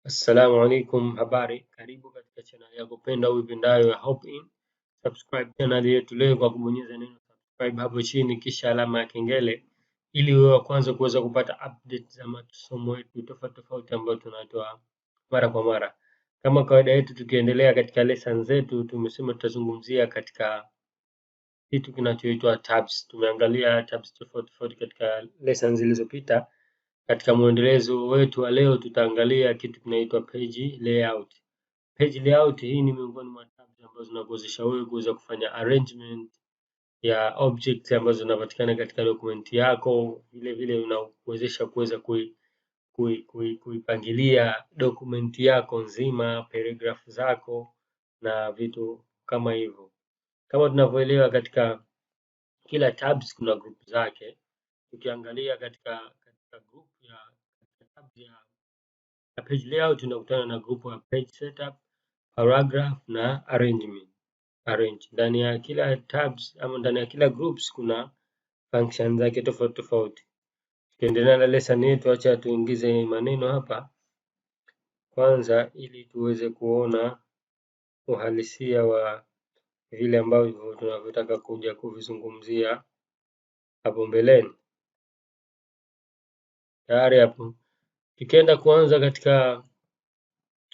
Assalamu alaikum, habari. Karibu katika channel yako pendwa uipendayo ya Hope In. Subscribe channel yetu leo kwa kubonyeza neno subscribe hapo chini kisha alama ya kengele ili uwe wa kwanza kuweza kupata update za masomo yetu tofauti tofauti ambayo tunatoa mara kwa mara. Kama kawaida yetu, tukiendelea katika lesson zetu, tumesema tutazungumzia katika kitu kinachoitwa tabs. Tumeangalia tabs tofauti tofauti katika lesson zilizopita. Katika muendelezo wetu wa leo tutaangalia kitu kinaitwa page layout. Page layout hii ni miongoni mwa tabs ambazo zinakuwezesha wewe kuweza kufanya arrangement ya objects ambazo zinapatikana katika dokumenti yako. Vile vile unakuwezesha kuweza kuipangilia dokumenti yako nzima, paragraph zako na vitu kama hivyo. Kama tunavyoelewa, katika kila tabs kuna group zake. Tukiangalia katika group ya tabs ya page layout tunakutana na group ya page setup, paragraph na arrange. Ndani ya kila tabs ama ndani ya kila groups kuna function zake tofauti tofauti. Tukiendelea na lesson yetu, acha tuingize maneno hapa kwanza ili tuweze kuona uhalisia wa vile ambavyo tunavyotaka kuja kuvizungumzia hapo mbeleni. Tayari hapo. Tukienda kuanza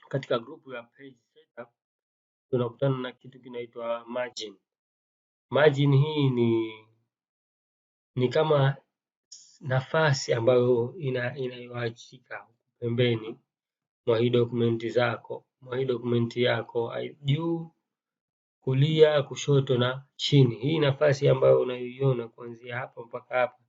katika group ya page setup tunakutana na kitu kinaitwa margin. Margin hii ni kama nafasi ambayo inayoachika pembeni mwa hii dokumenti yako, juu, kulia, kushoto na chini. Hii nafasi ambayo unayoiona kuanzia hapa mpaka hapa,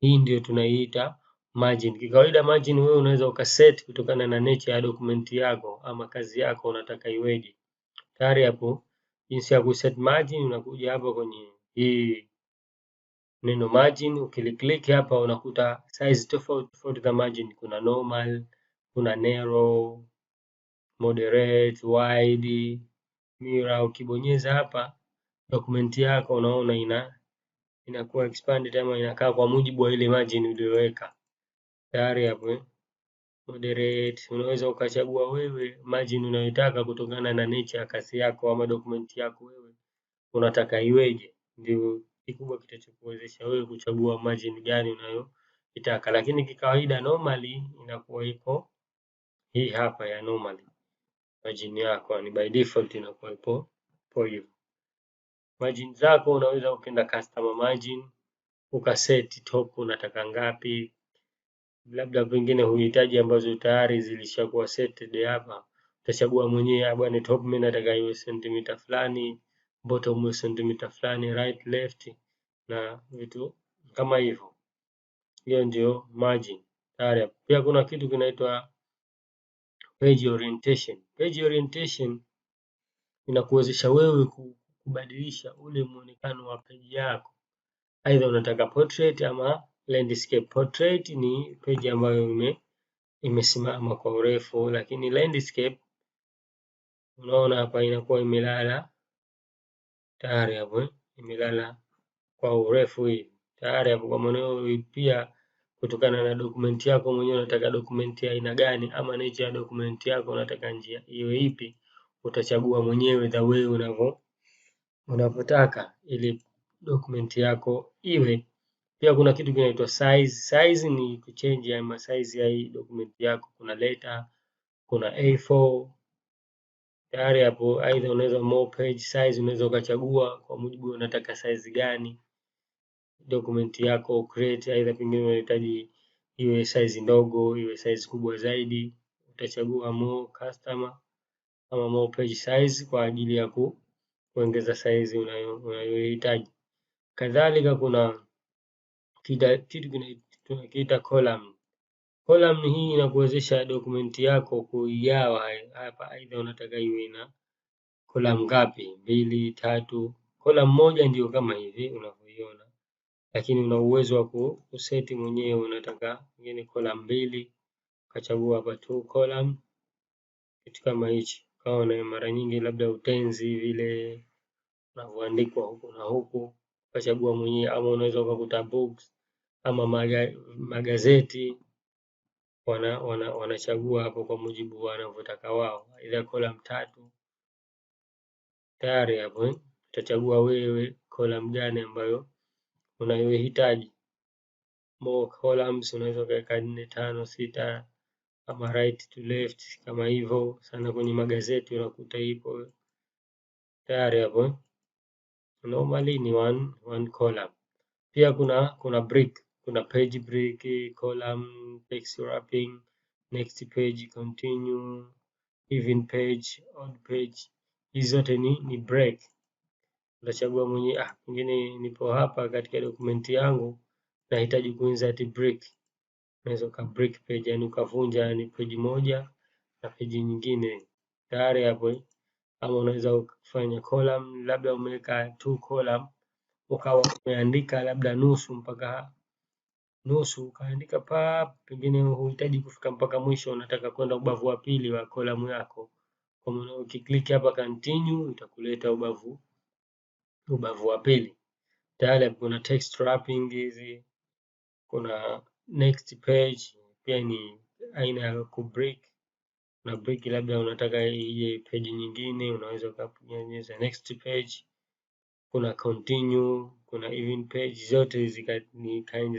hii ndio tunaiita margin. Kikawaida margin wewe unaweza ukaset kutokana na nature ya dokumenti yako ama kazi yako unataka iweje. Tayari hapo, jinsi ya kuset margin, unakuja hapa kwenye hii neno margin. Ukiklik hapa unakuta size tofauti tofauti za margin. Kuna normal, kuna narrow, moderate, wide, mirror. Ukibonyeza hapa dokumenti yako unaona inakuwa expanded ama inakaa kwa mujibu wa ile margin uliyoweka. Tayari hapo. Moderate, unaweza ukachagua wewe margin unayotaka kutokana na nature ya kazi yako ama dokumenti yako wewe unataka iweje. Ndio kikubwa kitachokuwezesha wewe kuchagua margin gani unayoitaka. Lakini kikawaida normally inakuwa iko hii hapa ya normally. Margin yako ni by default inakuwa ipo hivyo. Margin zako unaweza ukenda customer margin, ukaset top unataka ngapi. Labda pengine huhitaji ambazo tayari zilishakuwa setted hapa. Utachagua mwenyewe, bwana top mimi nataka iwe sentimita fulani, bottom iwe sentimita fulani, right left na vitu kama hivyo. Hiyo ndio margin. Tayari. Pia kuna kitu kinaitwa page orientation. Page orientation inakuwezesha wewe kubadilisha ule muonekano wa page yako. Aidha unataka portrait ama landscape. Portrait ni page ambayo imesimama kwa urefu, lakini landscape unaona hapa inakuwa imelala. Tayari hapo imelala kwa urefu hii. Tayari hapo. Kwa maana pia kutokana na dokumenti yako mwenyewe unataka dokumenti ya aina gani ama nature ya dokumenti yako unataka njia iwe ipi, utachagua mwenyewe the way unavyotaka ili dokumenti yako iwe. Pia kuna kitu kinaitwa size. Size ni kuchange ama size ya hii dokumenti yako. Kuna letter, kuna A4. Tayari hapo. Aidha unaweza more page size, unaweza ukachagua kwa mujibu unataka size gani dokumenti yako create. Aidha pengine unahitaji iwe size ndogo, iwe size kubwa zaidi, utachagua more customer ama more page size kwa ajili ya kuongeza size unayohitaji. Kadhalika kuna kitu tunakiita column. Column hii inakuwezesha dokumenti yako kuigawa hapa. Aidha unataka iwe na column ngapi? 2, 3. Column moja ndio kama hivi unavyoiona, lakini una uwezo wa kuseti mwenyewe. Unataka ngine column 2, ukachagua hapa 2 column, kitu kama hichi. Kama na mara nyingi labda utenzi vile unavyoandikwa huku na huku, ukachagua mwenyewe. Ama unaweza ukakuta books ama magazeti, wanachagua hapo kwa mujibu wanavyotaka wao, aidha column 3. Tayari hapo utachagua wewe column gani ambayo unayohitaji. More columns unaweza kuweka 4, 5, 6 kama right to left kama hivyo. Sana kwenye magazeti unakuta ipo tayari hapo. Normally ni one column. Pia kuna break, kuna page break, column, text wrapping, next page, continue, even page, odd page. Hizi zote ni break. Utachagua mwenye pengine nipo hapa katika dokumenti yangu nahitaji kuinsert break. Unaweza ka break page, yani ukavunja ni page moja na page nyingine. Tayari hapo. Ama unaweza ukafanya column, labda umeweka 2 column ukawa umeandika labda nusu mpaka nusu, ukaandika pengine huhitaji kufika mpaka mwisho, unataka kwenda ubavu wa pili wa column yako. Kwa maana ukiklik hapa continue itakuleta ubavu wa pili. Tayari kuna text wrapping hizi, kuna next page, pia ni aina ya kubreak. Na break labda unataka ije page nyingine, unaweza ukabonyeza next page. Kuna continue, kuna even page, zote hizi ni kind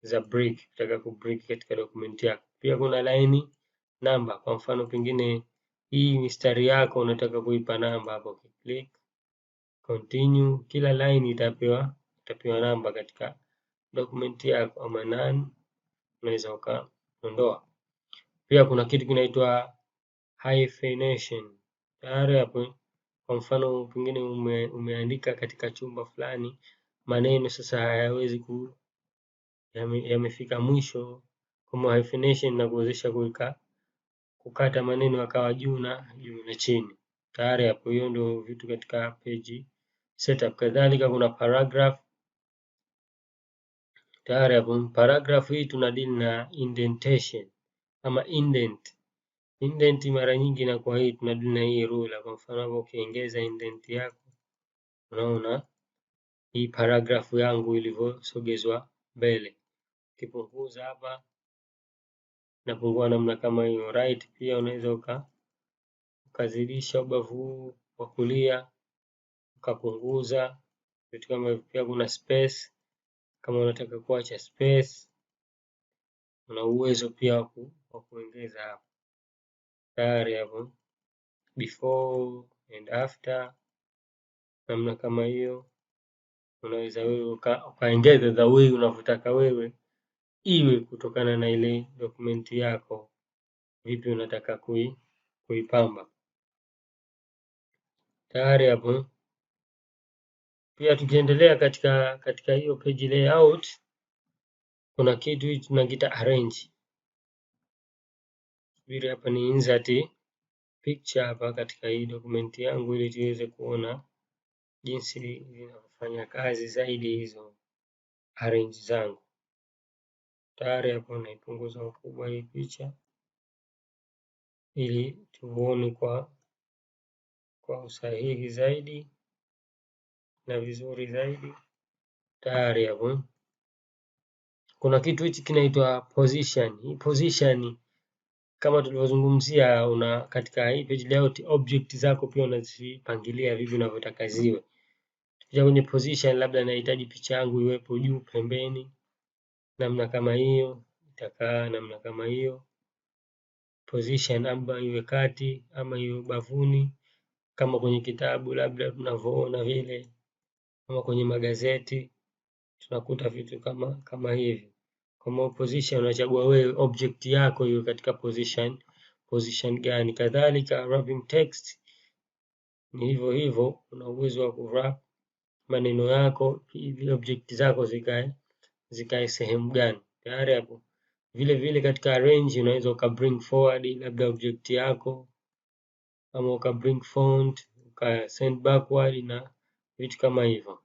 za break, ukitaka kubreak katika dokumenti yako. Pia kuna line namba, kwa mfano pengine hii mistari yako unataka kuipa namba, hapo click continue, kila line itapewa namba katika dokumenti yako, ama none unaweza ukaondoa. Pia kuna kitu kinaitwa hyphenation. Tayari hapo, kwa mfano pengine umeandika katika chumba fulani maneno sasa hayawezi yamefika mwisho, kama hyphenation na kuwezesha kukata maneno yakawa juu na chini. Tayari hapo, hiyo ndio vitu katika page setup. Kadhalika kuna paragraph. Tayari hapo, paragraph hii tunadili na indentation ama indent. Indent mara nyingi na kwa hii tunadili na hii ruler. Kwa mfano hapo ukiongeza indent yako, unaona hii paragraph yangu ilivyosogezwa mbele. Ukipunguza hapa napungua namna kama hiyo. Right pia unaweza ukazidisha ubavu wa kulia ukapunguza vitu kama hivyo. Pia kuna space, kama unataka kuacha space una uwezo pia wa kuongeza hapo. Tayari hapo, before and after namna kama hiyo. Unaweza wewe ukaongeza the way unavyotaka wewe iwe kutokana na ile dokumenti yako, vipi unataka kuipamba. Tayari hapo. Pia tukiendelea katika hiyo page layout, kuna kitu hii tunakiita arrange. Subiri hapa ni insert picture hapa katika hii dokumenti yangu ili tuweze kuona jinsi zinavyofanya kazi zaidi hizo arrange zangu. Tayari hapo naipunguza ukubwa hii picha ili tuone kwa usahihi zaidi na vizuri zaidi. Tayari hapo. Kuna kitu hichi kinaitwa position. Hii position kama tulivyozungumzia, katika hii page layout object zako pia unazipangilia vipi unavyotaka ziwe. Tukija kwenye position, labda nahitaji picha yangu iwepo juu pembeni, namna kama hiyo, itakaa namna kama hiyo. Position ama iwe kati ama iwe bavuni, kama kwenye kitabu labda tunavyoona vile, kama kwenye magazeti tunakuta vitu kama hivi. Kama position unachagua wewe object yako iwe katika position gani. Kadhalika wrapping text ni hivyo hivyo, una uwezo wa kuwrap maneno yako ili object zako zikae sehemu gani. Tayari hapo. Vile vile katika arrange unaweza bring forward labda object yako, ama bring font, send backward na vitu kama hivyo.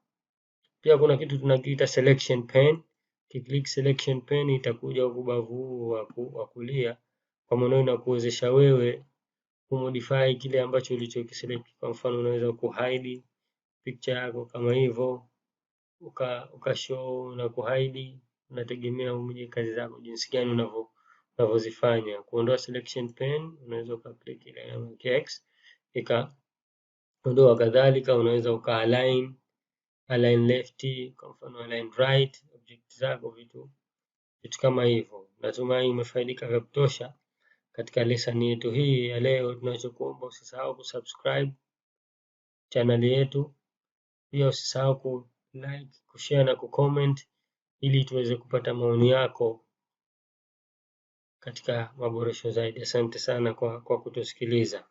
Pia kuna kitu tunakiita selection pen. Ukiklik selection pen itakuja ubavu huu wa kulia, kwa maana inakuwezesha wewe kumodify kile ambacho ulichokiselect. Kwa mfano unaweza kuhide picture yako kama hivyo, ukashow na kuhide. Unategemea mwenye kazi zako jinsi gani unavyozifanya. Kuondoa selection pane, unaweza ukaklik ile alama ya X ikaondoa. Kadhalika unaweza align left, kwa mfano align right, object zako, vitu kama hivyo. Natumai umefaidika vya kutosha katika lesson yetu hii ya leo. Tunachokuomba usisahau kusubscribe channel yetu, pia usisahau ku like, kushare na kucomment ili tuweze kupata maoni yako katika maboresho zaidi. Asante sana kwa kutusikiliza.